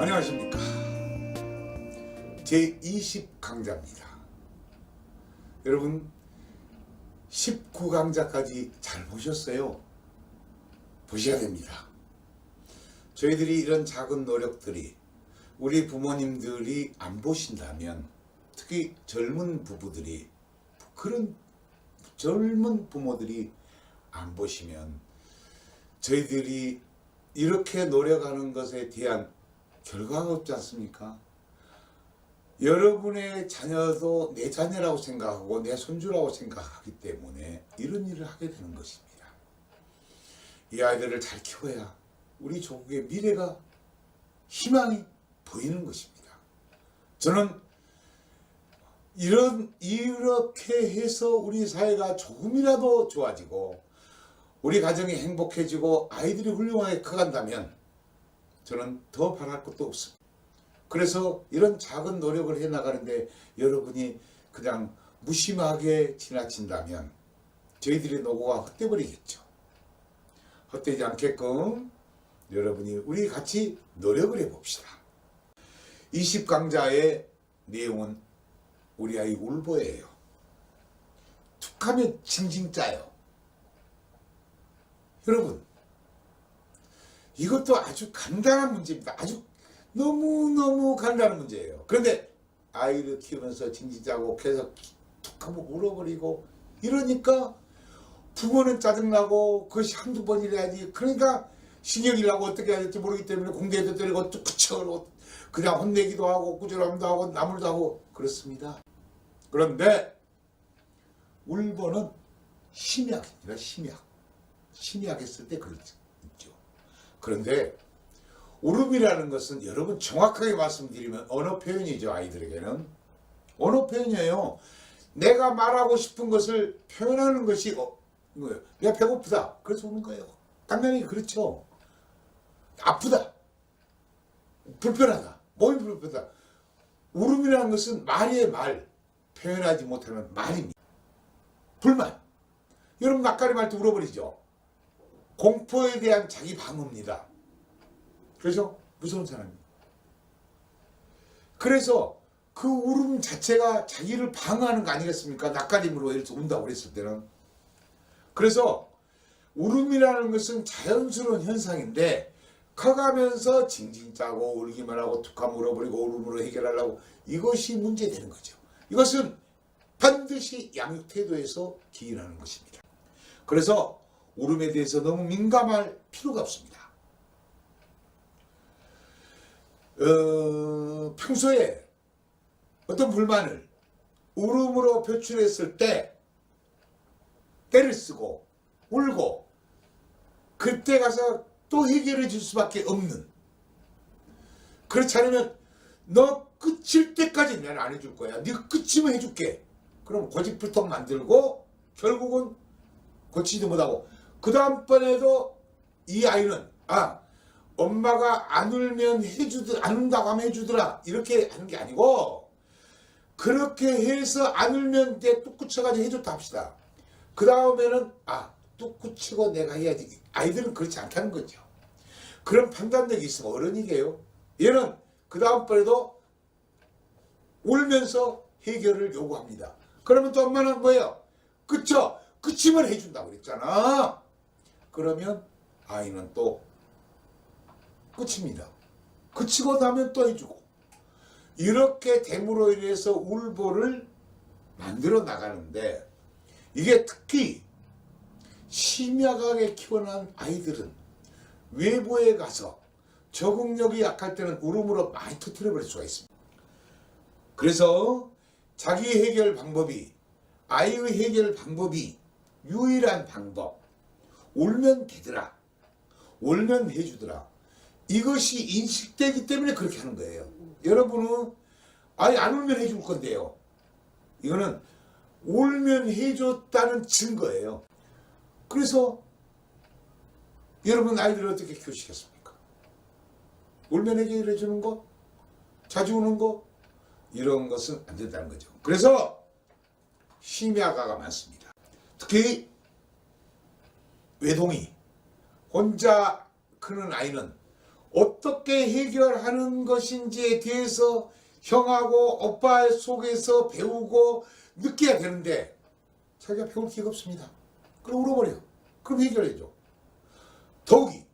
안녕하십니까. 제20강자입니다. 여러분 19강자까지 잘 보셨어요? 보셔야 됩니다. 저희들이 이런 작은 노력들이 우리 부모님들이 안 보신다면, 특히 젊은 부부들이, 그런 젊은 부모들이 안 보시면 저희들이 이렇게 노력하는 것에 대한 결과가 없지 않습니까? 여러분의 자녀도 내 자녀라고 생각하고 내 손주라고 생각하기 때문에 이런 일을 하게 되는 것입니다. 이 아이들을 잘 키워야 우리 조국의 미래가, 희망이 보이는 것입니다. 저는 이렇게 해서 우리 사회가 조금이라도 좋아지고 우리 가정이 행복해지고 아이들이 훌륭하게 커간다면 저는 더 바랄 것도 없습니다. 그래서 이런 작은 노력을 해나가는데 여러분이 그냥 무심하게 지나친다면 저희들의 노고가 헛되버리겠죠. 헛되지 않게끔 여러분이 우리 같이 노력을 해봅시다. 20강자의 내용은 우리 아이 울보예요. 툭하면 징징 짜요. 여러분, 이것도 아주 간단한 문제입니다. 아주 너무너무 간단한 문제예요. 그런데 아이를 키우면서 징징 짜고 계속 툭하면 울어버리고 이러니까 부모는 짜증나고 그것이 한두 번이라야지. 그러니까 신경이 나고 어떻게 해야 될지 모르기 때문에 공대에도 때리고 뚝구쳐로 그냥 혼내기도 하고 꾸지람도 하고 나물도 하고 그렇습니다. 그런데 울보는 심약입니다. 심약했을 때 그렇죠. 그런데 울음이라는 것은 여러분 정확하게 말씀드리면 언어 표현이죠. 아이들에게는 언어 표현이에요. 내가 말하고 싶은 것을 표현하는 것이 뭐예요? 내가 배고프다, 그래서 우는 거예요. 당연히 그렇죠. 아프다, 불편하다, 몸이 불편하다. 울음이라는 것은 말이에요. 말, 표현하지 못하는 말입니다. 불만, 여러분 낯가리 말 때 울어버리죠. 공포에 대한 자기 방어입니다. 그래서 무서운 사람입니다. 그래서 그 울음 자체가 자기를 방어하는 거 아니겠습니까? 낯가림으로 이렇게 운다고 그랬을 때는. 그래서 울음이라는 것은 자연스러운 현상인데 커가면서 징징 짜고 울기만 하고 툭하면 울어버리고 울음으로 해결하려고, 이것이 문제되는 거죠. 이것은 반드시 양육 태도에서 기인하는 것입니다. 그래서 울음에 대해서 너무 민감할 필요가 없습니다. 평소에 어떤 불만을 울음으로 표출했을 때 때를 쓰고 울고 그때 가서 또 해결해 줄 수밖에 없는, 그렇지 않으면 너 끝일 때까지 내가 안 해줄 거야, 네가 끝이면 해줄게, 그럼 고집불통 만들고 결국은 고치지도 못하고 그 다음번에도 이 아이는 엄마가 안 울면 안 운다고 하면 해주더라 이렇게 하는 게 아니고, 그렇게 해서 안 울면 내 뚝 치가지고 해줬다 합시다. 그 다음에는 뚝 치고 내가 해야지. 아이들은 그렇지 않다는 거죠. 그런 판단력이 있으면 어른이게요. 얘는 그 다음번에도 울면서 해결을 요구합니다. 그러면 또 엄마는 뭐예요? 그쵸? 그치면 해준다고 그랬잖아. 그러면 아이는 또 끝입니다. 그치고 나면 또 해주고, 이렇게 됨으로 인해서 울보를 만들어 나가는데, 이게 특히 심약하게 키워난 아이들은 외부에 가서 적응력이 약할 때는 울음으로 많이 터뜨려버릴 수가 있습니다. 그래서 자기 해결 방법이, 아이의 해결 방법이 유일한 방법, 울면 되더라, 울면 해주더라, 이것이 인식되기 때문에 그렇게 하는 거예요. 여러분은 안 울면 해줄 건데요, 이거는 울면 해줬다는 증거예요. 그래서 여러분 아이들을 어떻게 키우시겠습니까? 울면 해결해 주는 거, 자주 우는 거, 이런 것은 안 된다는 거죠. 그래서 심야가가 많습니다. 특히 외동이 혼자 크는 아이는 어떻게 해결하는 것인지에 대해서 형하고 오빠 속에서 배우고 느껴야 되는데 자기가 배울 기회가 없습니다. 그럼 울어버려요. 그럼 해결해줘. 더욱이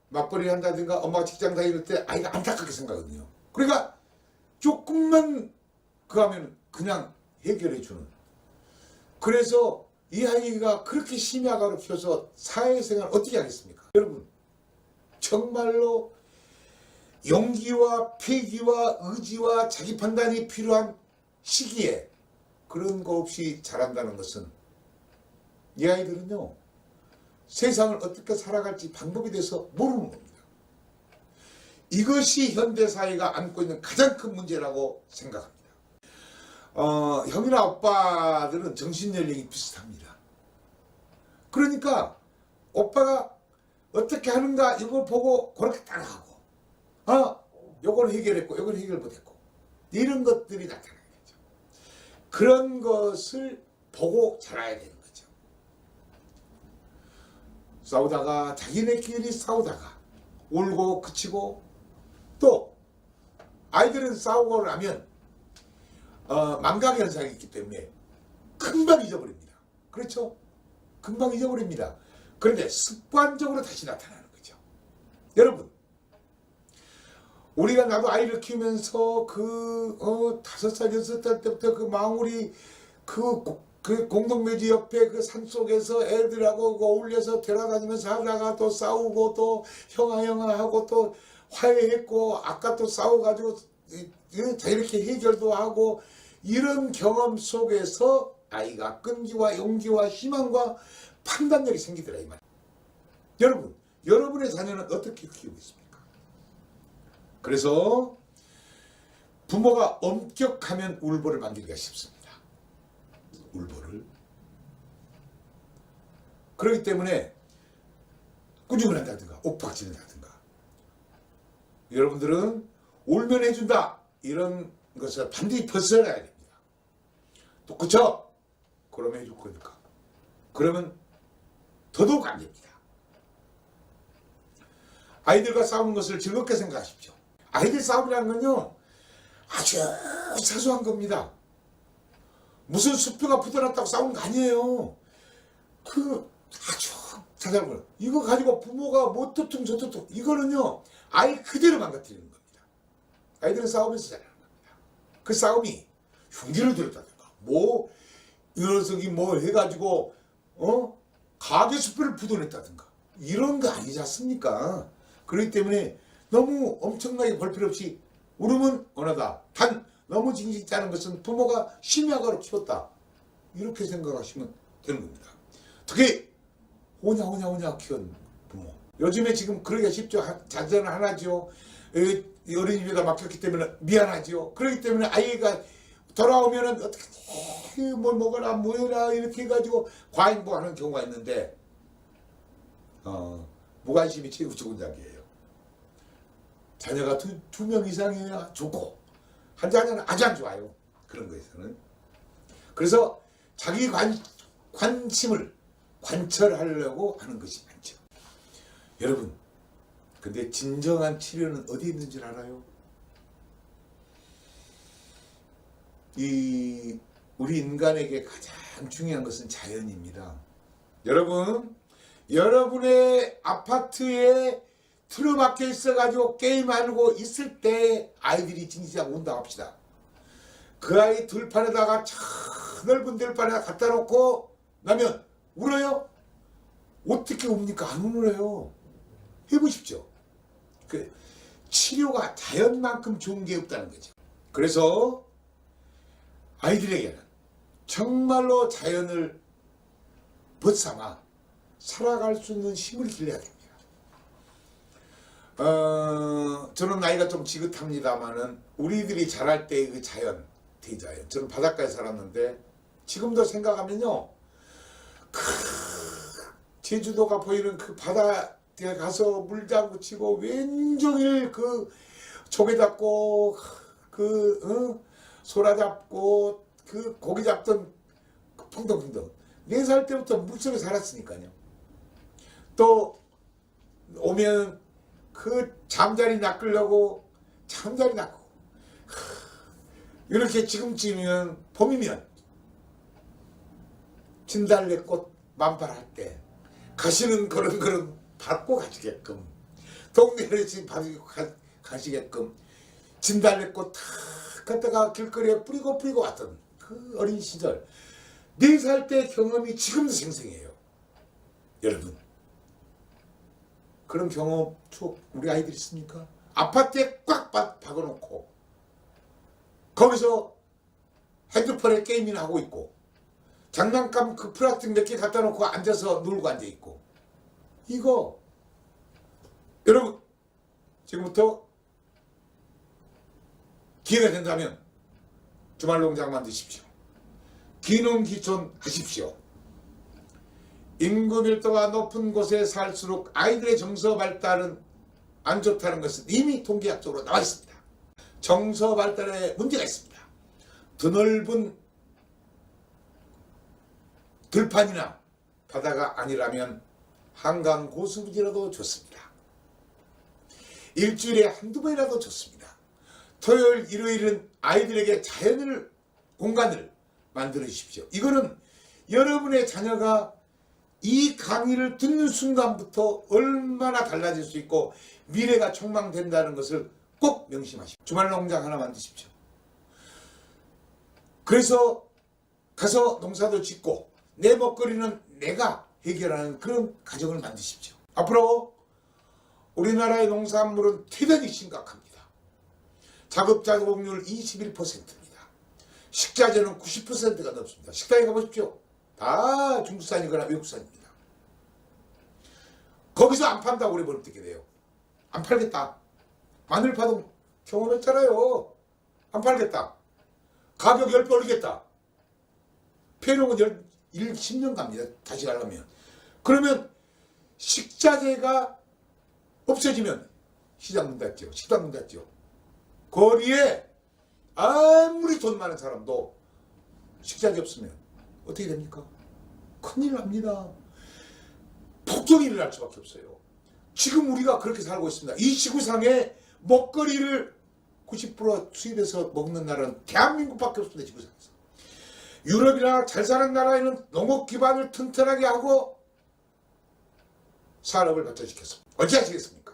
맞벌이를 한다든가 엄마가 직장 다닐 때 아이가 안타깝게 생각하거든요. 그러니까 조금만 하면 그냥 해결해주는. 그래서 이 아이가 그렇게 심야가로 키워서 사회생활 어떻게 하겠습니까? 여러분 정말로 용기와 패기와 의지와 자기 판단이 필요한 시기에 그런 거 없이 자란다는 것은 이 아이들은요 세상을 어떻게 살아갈지 방법에 대해서 모르는 겁니다. 이것이 현대사회가 안고 있는 가장 큰 문제라고 생각합니다. 형이나 오빠들은 정신연령이 비슷합니다. 그러니까 오빠가 어떻게 하는가 이걸 보고 그렇게 따라하고 요걸 해결했고 요걸 해결 못했고 이런 것들이 나타나는 거죠. 그런 것을 보고 자라야 되는 거죠. 싸우다가 자기네끼리 싸우다가 울고 그치고 또 아이들은 싸우고 나면 망각 현상이 있기 때문에 금방 잊어버립니다. 그렇죠? 금방 잊어버립니다. 그런데 습관적으로 다시 나타나는 거죠. 여러분 우리가 나도 아이를 키우면서 5살, 6살 때부터 그 망우리 그 공동묘지 옆에 그 산속에서 애들하고 어울려서 데려다니면서 하다가 또 싸우고 또 형아 하고 또 화해했고 아까 또 싸워가지고 이렇게 해결도 하고 이런 경험 속에서 아이가 끈기와 용기와 희망과 판단력이 생기더라 이 말이에요. 여러분 여러분의 자녀는 어떻게 키우고 있습니까? 그래서 부모가 엄격하면 울보를 만들기가 쉽습니다. 울보를. 그렇기 때문에 꾸중을 한다든가 옥박지를 한다든가 여러분들은 울면 해준다 이런 것을 반드시 벗어나야 됩니다. 또 그쵸? 그러면 해줄 거니까. 그러면 더더욱 안 됩니다. 아이들과 싸우는 것을 즐겁게 생각하십시오. 아이들 싸움이라는 건요 아주 사소한 겁니다. 무슨 수표가 붙어놨다고 싸우는 거 아니에요. 그 아주 사소한 거예요. 이거 가지고 부모가 뭐 뚜퉁 저 뚜퉁 이거는요 아이 그대로 망가뜨리는 겁니다. 아이들은 싸우면서 자라는 겁니다. 그 싸움이 흉기를 들었다든가 뭐 녀석이 뭐 해가지고 가게 수표를 붙어냈다든가 이런 거 아니지 않습니까? 그렇기 때문에 너무 엄청나게 볼 필요 없이 울으면 언하다. 단 너무 징징 짜는 것은 부모가 심야가로 키웠다. 이렇게 생각하시면 되는 겁니다. 특히 호냐 키운 부모. 요즘에 지금 그러기가 쉽죠. 자제는 하나죠. 어린이집에다 맡겼기 때문에 미안하죠. 그렇기 때문에 아이가 돌아오면은 어떻게 뭘 먹어라 뭐 해라 이렇게 해가지고 과잉보하는 경우가 있는데 무관심이 최고 좋은 작이에요. 자녀가 두 명 이상이어야 좋고 한 자녀는 아주 안 좋아요. 그런 거에서는. 그래서 자기 관심을 관철하려고 하는 것이 많죠. 여러분 근데 진정한 치료는 어디 있는 줄 알아요? 우리 인간에게 가장 중요한 것은 자연입니다. 여러분 여러분의 아파트에 틀어박혀 있어가지고 게임하고 있을 때 아이들이 진짜 운다 합시다. 그 아이 들판에다가 넓은 들판에다 갖다 놓고 나면 울어요? 어떻게 웁니까? 안 울어요. 해보십시오. 그 치료가 자연만큼 좋은 게 없다는 거죠. 그래서 아이들에게는 정말로 자연을 벗삼아 살아갈 수 있는 힘을 길러야 됩니다. 저는 나이가 좀 지긋합니다만은 우리들이 자랄 때 그 자연, 대자연. 저는 바닷가에 살았는데 지금도 생각하면요, 제주도가 보이는 그 바다에 가서 물장구 치고 왼종일 그 조개 잡고 소라 잡고 그 고기 잡던 펑덩펑덩 4살 때부터 물속에 살았으니까요. 또 오면 그 잠자리 낚으려고 잠자리 낚고 이렇게 지금쯤이면 봄이면 진달래꽃 만발할 때 가시는 그런 밟고 가시게끔 동네를 지금 밟고 가시게끔 진달래꽃 탁 갖다가 길거리에 뿌리고 왔던 그 어린 시절 4살 때 경험이 지금도 생생해요. 여러분 그런 경험 추억 우리 아이들 있습니까? 아파트에 꽉 박아놓고 거기서 핸드폰에 게임이나 하고 있고 장난감 그 플라스틱 몇 개 갖다 놓고 앉아서 놀고 앉아있고 이거 여러분 지금부터 기회가 된다면 주말농장 만드십시오. 기농기촌 하십시오. 인구 밀도가 높은 곳에 살수록 아이들의 정서 발달은 안 좋다는 것은 이미 통계학적으로 나와 있습니다. 정서 발달에 문제가 있습니다. 드넓은 들판이나 바다가 아니라면 한강 고수부지라도 좋습니다. 일주일에 한두 번이라도 좋습니다. 토요일 일요일은 아이들에게 자연을 공간을 만들어 주십시오. 이거는 여러분의 자녀가 이 강의를 듣는 순간부터 얼마나 달라질 수 있고 미래가 촉망된다는 것을 꼭 명심하십시오. 주말농장 하나 만드십시오. 그래서 가서 농사도 짓고 내 먹거리는 내가 해결하는 그런 가정을 만드십시오. 앞으로 우리나라의 농산물은 대단히 심각합니다. 자급자족률 21%입니다. 식자재는 90%가 넘습니다. 식당에 가보십시오. 다 중국산이거나 외국산입니다. 거기서 안 판다고 우리 뭘 어떻게 돼요? 안 팔겠다. 마늘 파동 경험했잖아요. 안 팔겠다. 가격 10배 올리겠다. 폐농은 10년 갑니다. 다시 가려면. 그러면 식자재가 없어지면 시장 문 닫죠. 식당 문 닫죠. 거리에 아무리 돈 많은 사람도 식자재 없으면 어떻게 됩니까? 큰일 납니다. 폭동이 일어날 수밖에 없어요. 지금 우리가 그렇게 살고 있습니다. 이 지구상에 먹거리를 90% 수입해서 먹는 나라는 대한민국밖에 없습니다. 지구상에서. 유럽이나 잘 사는 나라에는 농업 기반을 튼튼하게 하고 산업을 발전시켰습니다. 어찌 하시겠습니까?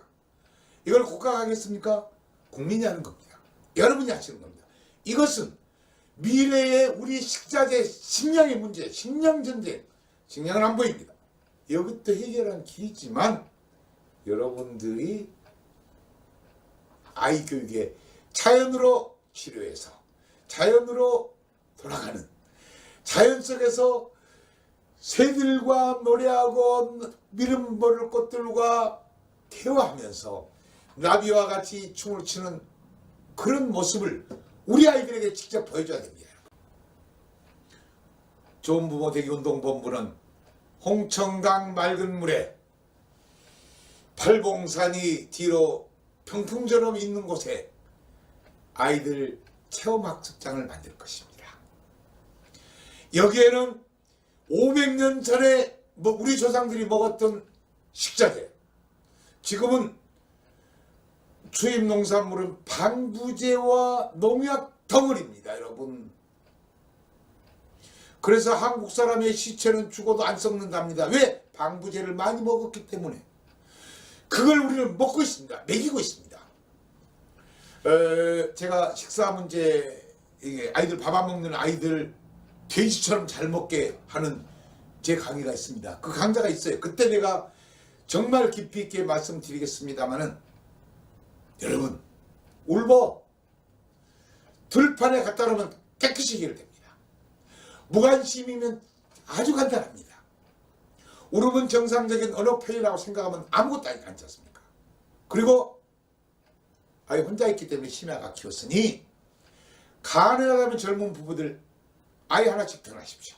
이걸 국가가 하겠습니까? 국민이 하는 겁니다. 여러분이 하시는 겁니다. 이것은 미래의 우리 식자재 식량의 문제, 식량 전쟁, 식량은 안 보입니다. 이것도 해결한 길이지만 여러분들이 아이 교육에 자연으로 치료해서 자연으로 돌아가는 자연 속에서 새들과 노래하고 미름 모를 꽃들과 대화하면서 나비와 같이 춤을 추는 그런 모습을 우리 아이들에게 직접 보여줘야 됩니다. 좋은 부모 되기 운동본부는 홍천강 맑은 물에 팔봉산이 뒤로 평풍처럼 있는 곳에 아이들 체험학습장을 만들 것입니다. 여기에는 500년 전에 우리 조상들이 먹었던 식자재, 지금은 수입 농산물은 방부제와 농약 덩어리입니다. 여러분. 그래서 한국 사람의 시체는 죽어도 안 썩는답니다. 왜? 방부제를 많이 먹었기 때문에. 그걸 우리는 먹고 있습니다. 먹이고 있습니다. 제가 식사 문제, 아이들 밥 안 먹는 아이들 돼지처럼 잘 먹게 하는 제 강의가 있습니다. 그 강좌가 있어요. 그때 내가 정말 깊이 있게 말씀드리겠습니다마는 여러분, 울보 들판에 갖다 놓으면 깨끗이 해결됩니다. 무관심이면 아주 간단합니다. 울음은 정상적인 언어 표현이라고 생각하면 아무것도 아니지 않습니까? 그리고 아이 혼자 있기 때문에 심야가 키웠으니 가능하다면 젊은 부부들 아이 하나씩 태어나십시오.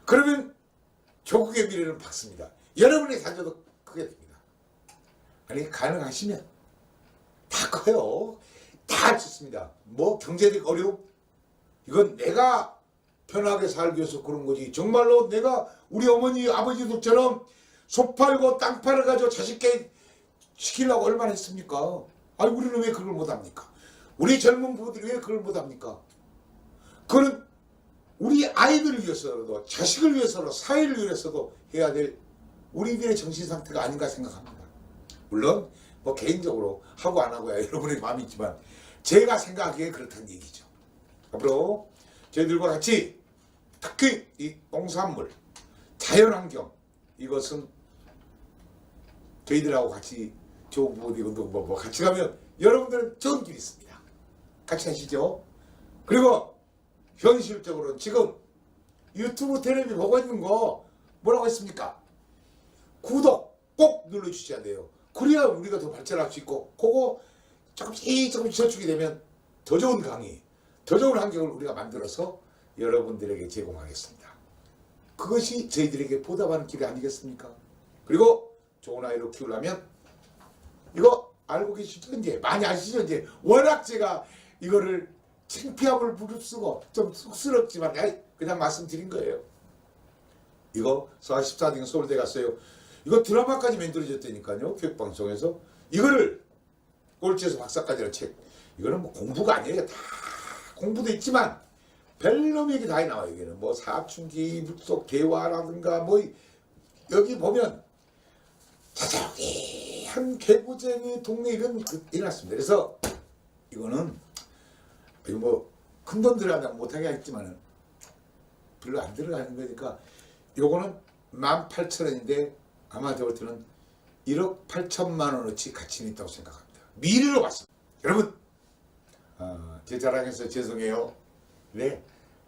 그러면 조국의 미래는 밝습니다. 여러분의 자녀도 크게 됩니다. 아니 가능하시면 다 커요. 다 좋습니다. 뭐 경제적 어려움? 이건 내가 편하게 살기 위해서 그런 거지. 정말로 내가 우리 어머니 아버지들처럼 소 팔고 땅 팔아가지고 자식께 시키려고 얼마나 했습니까? 아니 우리는 왜 그걸 못합니까? 우리 젊은 부부들이 왜 그걸 못합니까? 그거는 우리 아이들을 위해서라도 자식을 위해서라도 사회를 위해서도 해야 될 우리들의 정신 상태가 아닌가 생각합니다. 물론 뭐 개인적으로 하고 안 하고야 여러분의 마음이 있지만 제가 생각하기에 그렇다는 얘기죠. 앞으로 저희들과 같이 특히 이 농산물, 자연환경 이것은 저희들하고 같이 좋은 부분이고 뭐 같이 가면 여러분들은 좋은 길이 있습니다. 같이 하시죠. 그리고 현실적으로 지금 유튜브 텔레비 보고 있는 거 뭐라고 했습니까? 구독 꼭 눌러주셔야 돼요. 그래야 우리가 더 발전할 수 있고 그거 조금씩 저축이 되면 더 좋은 강의, 더 좋은 환경을 우리가 만들어서 여러분들에게 제공하겠습니다. 그것이 저희들에게 보답하는 길이 아니겠습니까? 그리고 좋은 아이로 키우려면 이거 알고 계시죠? 이제 많이 아시죠? 이제 워낙 제가 이거를 창피함을 무릅쓰고 좀 쑥스럽지만 그냥 말씀드린 거예요. 이거 44등 서울대 갔어요. 이거 드라마까지 만들어졌다니까요. 교육방송에서. 이거를 꼴찌에서 박사까지는 책. 이거는 뭐 공부가 아니에요. 다 공부도 있지만 별놈 얘기 다 나와요. 여기는 뭐 사춘기, 물속 대화라든가 뭐 여기 보면 자잘한 개구쟁이 동네 이런 일어났습니다. 그래서 이거는 이거 뭐 큰 돈 들어가면 못하게 했지만은 별로 안 들어가는 거니까 요거는 18,000원인데 아마 저볼 때는 1억 8천만 원어치 가치는 있다고 생각합니다. 미래로 봤습니다. 여러분 제 자랑해서 죄송해요. 네,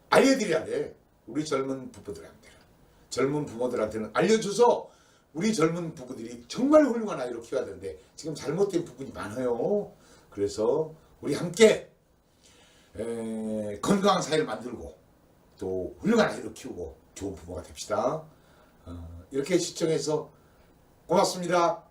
알려드려야 돼. 우리 젊은 부부들한테 젊은 부모들한테는 알려줘서 우리 젊은 부부들이 정말 훌륭한 아이로 키워야 되는데 지금 잘못된 부분이 많아요. 그래서 우리 함께 건강한 사회를 만들고 또 훌륭한 아이로 키우고 좋은 부모가 됩시다. 이렇게 시청해서 고맙습니다.